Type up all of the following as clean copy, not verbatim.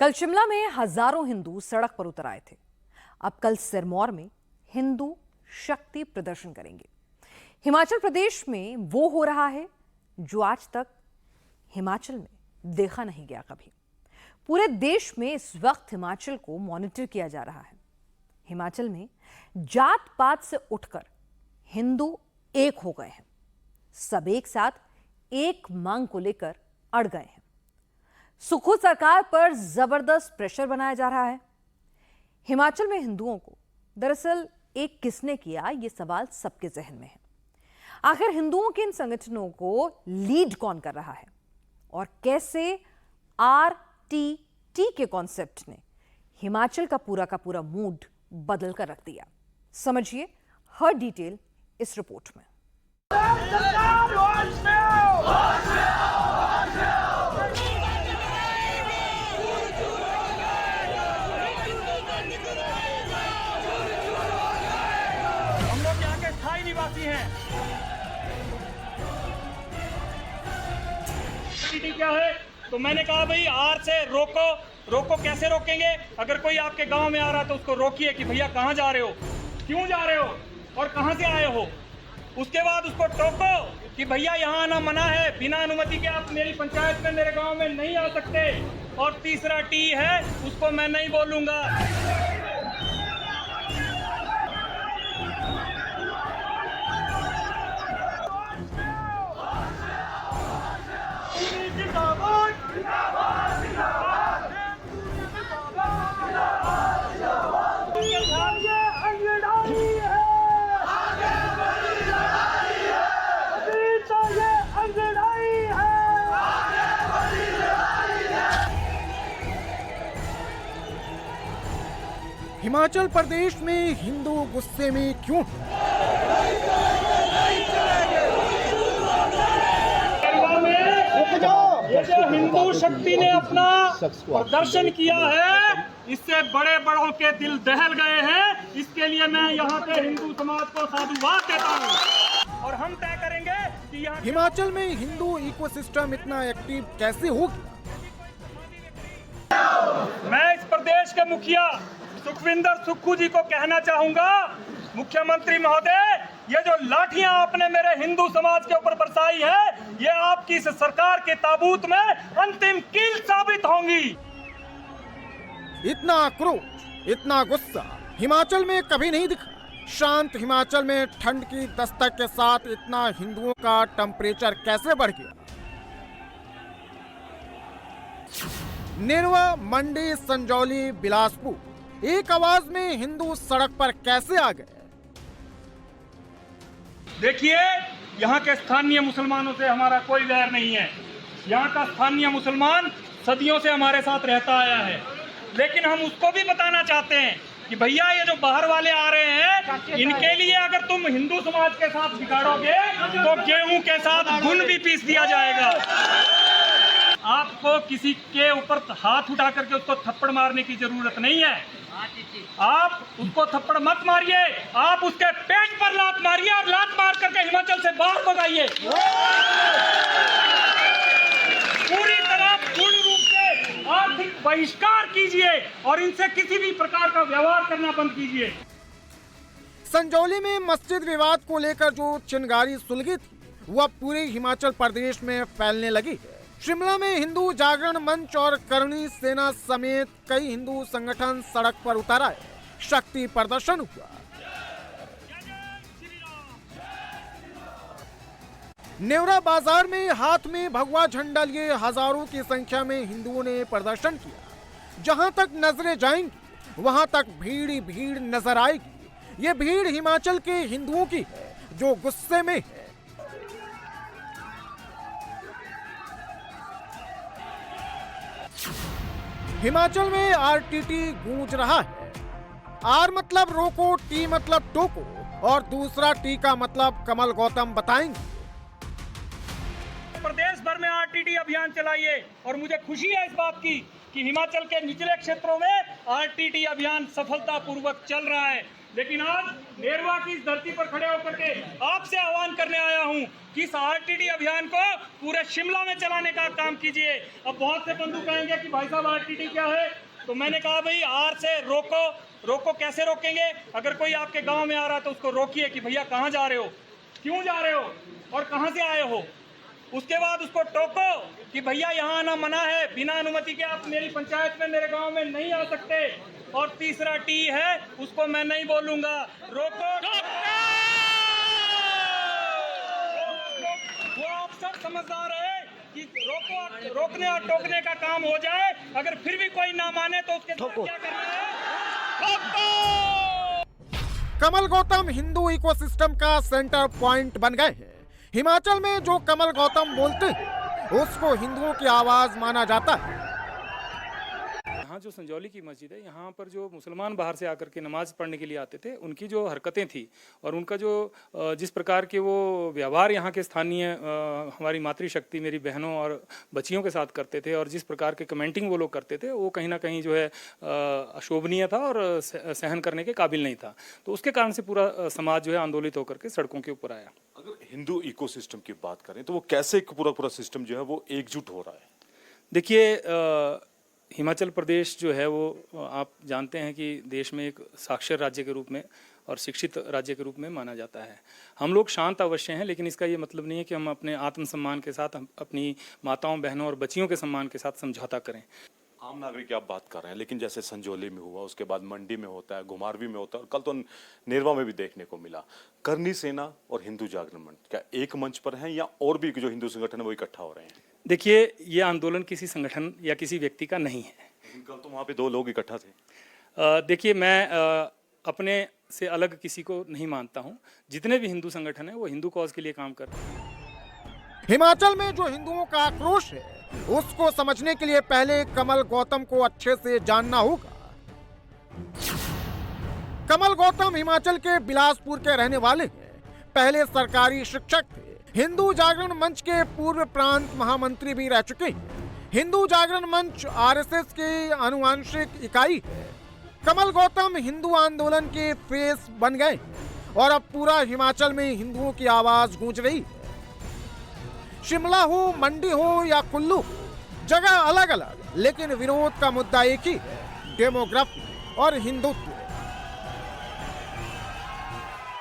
कल शिमला में हजारों हिंदू सड़क पर उतर आए थे। अब कल सिरमौर में हिंदू शक्ति प्रदर्शन करेंगे। हिमाचल प्रदेश में वो हो रहा है जो आज तक हिमाचल में देखा नहीं गया कभी। पूरे देश में इस वक्त हिमाचल को मॉनिटर किया जा रहा है। हिमाचल में जात पात से उठकर हिंदू एक हो गए हैं। सब एक साथ एक मांग को लेकर अड़ गए हैं। सुखू सरकार पर जबरदस्त प्रेशर बनाया जा रहा है। हिमाचल में हिंदुओं को दरअसल एक किसने किया, यह सवाल सबके जहन में है। आखिर हिंदुओं के इन संगठनों को लीड कौन कर रहा है और कैसे RTT के कॉन्सेप्ट ने हिमाचल का पूरा मूड बदल कर रख दिया। समझिए हर डिटेल इस रिपोर्ट में। हम लोग यहाँ के स्थायी निवासी हैं। क्या है तो मैंने कहा भाई आर से रोको कैसे रोकेंगे? अगर कोई आपके गांव में आ रहा तो उसको रोकिए कि भैया कहाँ जा रहे हो, क्यों जा रहे हो और कहाँ से आए हो। उसके बाद उसको टोको कि भैया यहाँ आना मना है, बिना अनुमति के आप मेरी पंचायत में मेरे गांव में नहीं आ सकते। और तीसरा T है, उसको मैं नहीं बोलूंगा। हिमाचल प्रदेश में हिंदू गुस्से में क्यों? ये जो हिंदू शक्ति ने अपना प्रदर्शन किया है, इससे बड़े बड़ों के दिल दहल गए हैं। इसके लिए मैं यहाँ के हिंदू समाज को साधुवाद देता हूँ और हम तय करेंगे कि यहाँ हिमाचल में हिंदू इकोसिस्टम इतना एक्टिव कैसे हो गया? मैं इस प्रदेश के मुखिया सुखविंदर सुक्खू जी को कहना चाहूंगा, मुख्यमंत्री महोदय, ये जो लाठियां आपने मेरे हिंदू समाज के ऊपर बरसाई है, ये आपकी इस सरकार के ताबूत में अंतिम कील साबित होंगी। इतना क्रोध, इतना गुस्सा हिमाचल में कभी नहीं दिखा। शांत हिमाचल में ठंड की दस्तक के साथ इतना हिंदुओं का टेम्परेचर कैसे बढ़ गया? नेरवा, मंडी, संजौली, बिलासपुर, एक आवाज में हिंदू सड़क पर कैसे आ गए? देखिए, यहाँ के स्थानीय मुसलमानों से हमारा कोई वैर नहीं है। यहाँ का स्थानीय मुसलमान सदियों से हमारे साथ रहता आया है, लेकिन हम उसको भी बताना चाहते हैं कि भैया ये जो बाहर वाले आ रहे हैं, इनके लिए अगर तुम हिंदू समाज के साथ बिगाड़ोगे तो गेहूं के साथ घुन भी पीस दिया जाएगा। आपको किसी के ऊपर हाथ उठा करके उसको थप्पड़ मारने की जरूरत नहीं है। आप उसको थप्पड़ मत मारिए, आप उसके पेट पर लात मारिए और लात मार करके हिमाचल से बाहर भगाइए। पूरी तरह पूर्ण रूप से आर्थिक बहिष्कार कीजिए और इनसे किसी भी प्रकार का व्यवहार करना बंद कीजिए। संजौली में मस्जिद विवाद को लेकर जो चिंगारी सुलगी थी, वह पूरे हिमाचल प्रदेश में फैलने लगी है। शिमला में हिंदू जागरण मंच और करणी सेना समेत कई हिंदू संगठन सड़क पर उतर आए। शक्ति प्रदर्शन हुआ। नेवरा बाजार में हाथ में भगवा झंडा लिए हजारों की संख्या में हिंदुओं ने प्रदर्शन किया। जहां तक नजरें जाएंगी वहां तक भीड़ ही भीड़ नजर आएगी। ये भीड़ हिमाचल के हिंदुओं की है जो गुस्से में है। हिमाचल में RTT गूंज रहा है। R मतलब रोको, T मतलब टोको और दूसरा T का मतलब कमल गौतम बताएंगे। प्रदेश भर में RTT अभियान चलाइए और मुझे खुशी है इस बात की कि हिमाचल के निचले क्षेत्रों में RTT अभियान सफलतापूर्वक चल रहा है। लेकिन आज नेरवा की इस धरती पर खड़े होकर के आपसे आह्वान करने आया हूं कि इस आरटीडी अभियान को पूरे शिमला में चलाने का काम कीजिए। अब बहुत से बंधु कहेंगे कि भाई साहब आरटीडी क्या है, तो मैंने कहा भाई आर से रोको। रोको कैसे रोकेंगे? अगर कोई आपके गांव में आ रहा है तो उसको रोकिए कि भैया कहाँ जा रहे हो, क्यों जा रहे हो और कहाँ से आए हो। उसके बाद उसको टोको कि भैया यहाँ आना मना है, बिना अनुमति के आप मेरी पंचायत में, मेरे गांव में नहीं आ सकते। और तीसरा टी है, उसको मैं नहीं बोलूंगा, रोको। वो आप सब समझदार है कि रोकने और टोकने का काम हो जाए। अगर फिर भी कोई ना माने तो उसके साथ क्या करना है? कमल गौतम हिंदू इकोसिस्टम का सेंटर पॉइंट बन गए हैं। हिमाचल में जो कमल गौतम बोलते हैं उसको हिंदुओं की आवाज माना जाता है। यहाँ जो संजौली की मस्जिद है, यहाँ पर जो मुसलमान बाहर से आकर के नमाज पढ़ने के लिए आते थे, उनकी जो हरकतें थी और उनका जो जिस प्रकार के वो व्यवहार यहाँ के स्थानीय हमारी मातृशक्ति मेरी बहनों और बच्चियों के साथ करते थे और जिस प्रकार के कमेंटिंग वो लोग करते थे, वो कहीं ना कहीं जो है अशोभनीय था और सहन करने के काबिल नहीं था। तो उसके कारण से पूरा समाज जो है आंदोलित होकर के सड़कों के ऊपर आया। अगर हिंदू इकोसिस्टम की बात करें तो वो कैसे पूरा सिस्टम जो है वो एकजुट हो रहा है? देखिए, हिमाचल प्रदेश जो है वो आप जानते हैं कि देश में एक साक्षर राज्य के रूप में और शिक्षित राज्य के रूप में माना जाता है। हम लोग शांत अवश्य हैं, लेकिन इसका ये मतलब नहीं है कि हम अपने आत्मसम्मान के साथ अपनी माताओं, बहनों और बच्चियों के सम्मान के साथ समझौता करें। आम नागरिक की आप बात कर रहे हैं, लेकिन जैसे संजौली में हुआ, उसके बाद मंडी में होता है, घुमारवी में होता है और कल तो नेरवा में भी देखने को मिला। करनी सेना और हिंदू जागरण मंच क्या एक मंच पर हैं या और भी जो हिंदू संगठन है वो इकट्ठा हो रहे हैं? देखिए, ये आंदोलन किसी संगठन या किसी व्यक्ति का नहीं है। कल तो वहाँ पे 2 लोग इकट्ठा थे। देखिए, मैं अपने से अलग किसी को नहीं मानता हूँ। जितने भी हिंदू संगठन हैं वो हिंदू कॉज के लिए काम कर रहे हैं। हिमाचल में जो हिंदुओं का आक्रोश है उसको समझने के लिए पहले कमल गौतम को अच्छे से जानना होगा। कमल गौतम हिमाचल के बिलासपुर के रहने वाले हैं। पहले सरकारी शिक्षक थे। हिंदू जागरण मंच के पूर्व प्रांत महामंत्री भी रह चुके हैं। हिंदू जागरण मंच आरएसएस की आनुवंशिक इकाई है। कमल गौतम हिंदू आंदोलन के फेस बन गए और अब पूरा हिमाचल में हिंदुओं की आवाज गूंज रही है। शिमला हो, मंडी हो या कुल्लू, जगह अलग अलग, लेकिन विरोध का मुद्दा एक ही है, डेमोग्राफी और हिंदुत्व।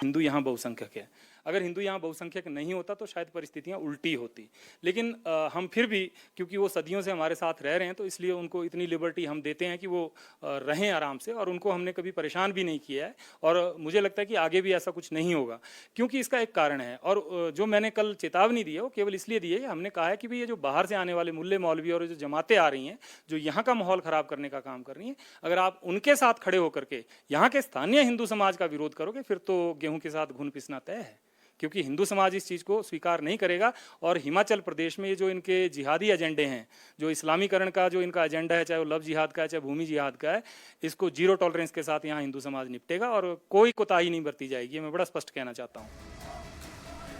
हिंदू यहाँ बहुसंख्यक है। अगर हिंदू यहाँ बहुसंख्यक नहीं होता तो शायद परिस्थितियाँ उल्टी होती, लेकिन हम फिर भी, क्योंकि वो सदियों से हमारे साथ रह रहे हैं, तो इसलिए उनको इतनी लिबर्टी हम देते हैं कि वो रहें आराम से, और उनको हमने कभी परेशान भी नहीं किया है। और मुझे लगता है कि आगे भी ऐसा कुछ नहीं होगा, क्योंकि इसका एक कारण है। और जो मैंने कल चेतावनी दी है वो केवल इसलिए दी है, हमने कहा है कि भाई ये जो बाहर से आने वाले मुल्ले मौलवी और जो जमातें आ रही हैं, जो यहाँ का माहौल ख़राब करने का काम कर रही हैं, अगर आप उनके साथ खड़े होकर के यहाँ के स्थानीय हिंदू समाज का विरोध करोगे, फिर तो गेहूँ के साथ घुन पिसना तय है, क्योंकि हिंदू समाज इस चीज़ को स्वीकार नहीं करेगा। और हिमाचल प्रदेश में ये जो इनके जिहादी एजेंडे हैं, जो इस्लामीकरण का जो इनका एजेंडा है, चाहे वो लव जिहाद का है, चाहे भूमि जिहाद का है, इसको जीरो टॉलरेंस के साथ यहाँ हिंदू समाज निपटेगा और कोई कोताही नहीं बरती जाएगी। ये मैं बड़ा स्पष्ट कहना चाहता हूँ।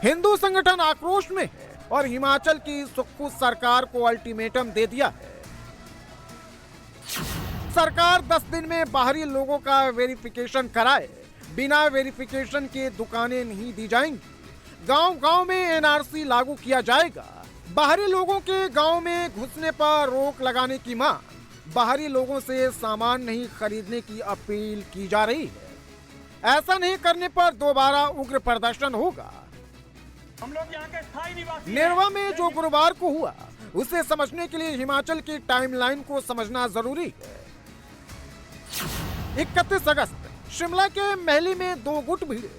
हिंदू संगठन आक्रोश में है और हिमाचल की सुक्खू सरकार को अल्टीमेटम दे दिया है। सरकार 10 दिन में बाहरी लोगों का वेरिफिकेशन कराए। बिना वेरिफिकेशन के दुकानें नहीं दी जाएंगी। गांव-गांव में एनआरसी लागू किया जाएगा। बाहरी लोगों के गांव में घुसने पर रोक लगाने की मांग। बाहरी लोगों से सामान नहीं खरीदने की अपील की जा रही है। ऐसा नहीं करने पर दोबारा उग्र प्रदर्शन होगा। हम लोग यहाँ के स्थायी निवासी हैं। नेरवा में जो गुरुवार को हुआ, उसे समझने के लिए हिमाचल की टाइमलाइन को समझना जरूरी है। 31 अगस्त शिमला के महली में 2 गुट भिड़े।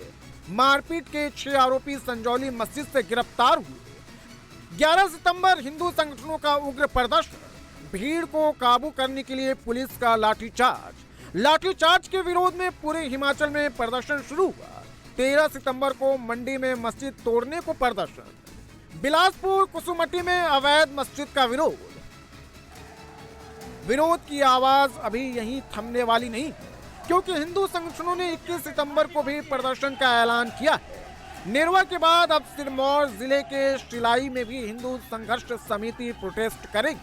मारपीट के 6 आरोपी संजौली मस्जिद से गिरफ्तार हुए। 11 सितंबर हिंदू संगठनों का उग्र प्रदर्शन। भीड़ को काबू करने के लिए पुलिस का लाठीचार्ज। लाठीचार्ज के विरोध में पूरे हिमाचल में प्रदर्शन शुरू हुआ। 13 सितंबर को मंडी में मस्जिद तोड़ने को प्रदर्शन। बिलासपुर कुसुमटी में अवैध मस्जिद का विरोध। विरोध की आवाज अभी यहीं थमने वाली नहीं है, क्योंकि हिंदू संगठनों ने 21 सितंबर को भी प्रदर्शन का ऐलान किया है। नेरवा के बाद अब सिरमौर जिले के शिलाई में भी हिंदू संघर्ष समिति प्रोटेस्ट करेगी।